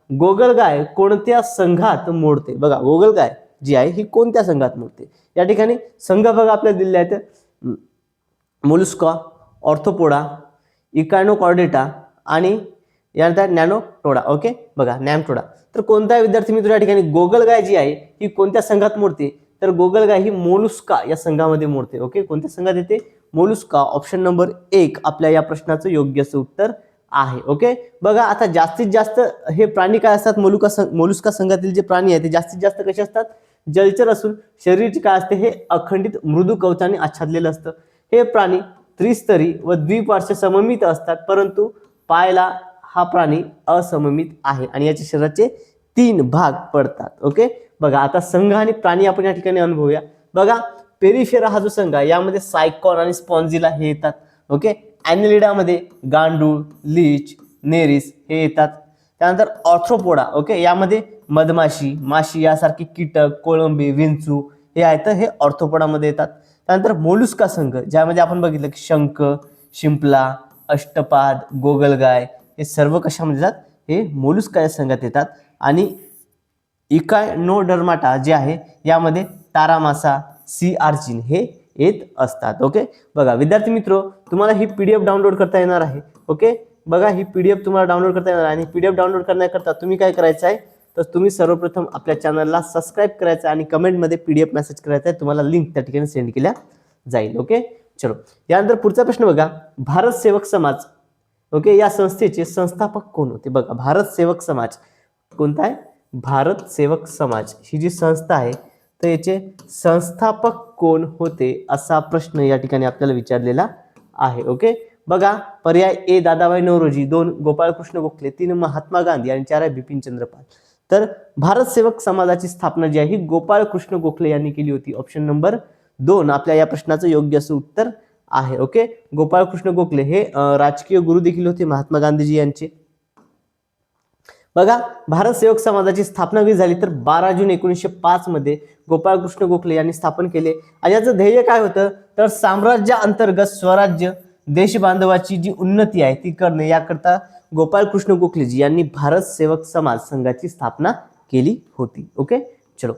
गोगलगाय कोणत्या संघात मोडते? बघा गोगलगाय जी आहे ही कोणत्या संघात मोडते? या ठिकाणी संघ बघा आपल्याला दिलेले आहेत, मोलुस्का, ऑर्थोपोडा, इकायनोकॉर्डेटा आणि यानंतर नॅनोटोडा. ओके, बघा नॅमटोडा. तर कोणता विद्यार्थी मित्र या ठिकाणी गोगलगाय जी आहे ही कोणत्या संघात मोडते? तर गोगलगाय ही मोलुस्का या संघामध्ये मोडते. ओके, कोणत्या संघात येते? मोलुस्का. ऑप्शन नंबर 1 आपल्या या प्रश्नाचं योग्य असं उत्तर आहे. ओके, बघा आता जास्तीत जास्त हे प्राणी काय असतात? मोलुस्का संघातील जे प्राणी आहेत ते जास्तीत जास्त कसे असतात? जलचर असून शरीर काय असते? हे अखंडित मृदू कवचाने आच्छादलेलं असतं. हे प्राणी त्रिस्तरी व द्विपार्श्व सममित असतात, परंतु पायाला हा प्राणी असममित आहे आणि याच्या शरीराचे 3 भाग पडतात. ओके, बघा आता संघ आणि प्राणी आपण या ठिकाणी अनुभवूया. बघा पेरिफेरा हा जो संघ आहे यामध्ये सायकॉन आणि स्पॉन्जिला हे येतात. ओके, ॲनिलिडामध्ये गांडूळ, लीच, नेरिस हे येतात. त्यानंतर ऑर्थ्रोपोडा, ओके, यामध्ये मधमाशी, माशी यासारखे कीटक, कोळंबी, विंचू हे आहेत, हे ऑर्थ्रोपोडामध्ये येतात. त्यानंतर मोलुस्का संघ ज्यामध्ये आपण बघितलं की शंख, शिंपला, अष्टपाद, गोगलगाय हे सर्व कशामध्ये येतात? हे मोलुस्का या संघात येतात. आणि इकायनोडर्माटा जे आहे यामध्ये तारामासा, सी आर्चिन हे येत असतात. ओके, बघा विद्यार्थी मित्र तुम्हाला ही PDF डाउनलोड करता येणार आहे. ओके, बघा ही PDF तुम्हाला डाउनलोड करता येणार आहे आणि PDF डाउनलोड करण्याकरता तुम्ही काय करायचं आहे? तर तुम्ही सर्वप्रथम आपल्या चॅनलला सबस्क्राईब करायचं आणि कमेंटमध्ये PDF मेसेज करायचा आहे. तुम्हाला लिंक त्या ठिकाणी सेंड केल्या जाईल. ओके, चलो यानंतर पुढचा प्रश्न बघा. भारत सेवक समाज, ओके, या संस्थेचे संस्थापक कोण होते? बघा भारत सेवक समाज कोणता आहे? भारत सेवक समाज ही जी संस्था आहे तर याचे संस्थापक कोण होते असा प्रश्न या ठिकाणी आपल्याला विचारलेला आहे. ओके, बघा पर्याय ए दादाभाई नौरोजी, 2 गोपाळकृष्ण गोखले, 3 महात्मा गांधी आणि 4 बिपिन चंद्र पाल. तर भारत सेवक समाजाची स्थापना जी आहे ही गोपाळकृष्ण गोखले यांनी केली होती. ऑप्शन नंबर 2 आपल्या या प्रश्नाचं योग्य असं उत्तर आहे. ओके, गोपाळकृष्ण गोखले हे राजकीय गुरु देखील होते महात्मा गांधीजी यांचे. बघा भारत सेवक समाजाची स्थापना कधी झाली? तर 12 जून 1905 मध्ये गोपाळकृष्ण गोखले यांनी स्थापन केले. आणि याचं ध्येय काय होतं? तर साम्राज्य अंतर्गत स्वराज्य देशबांधवाची जी उन्नती आहे ती करणे याकरता गोपाळकृष्ण गोखलेजी यांनी भारत सेवक समाज संघाची स्थापना केली होती. ओके, चलो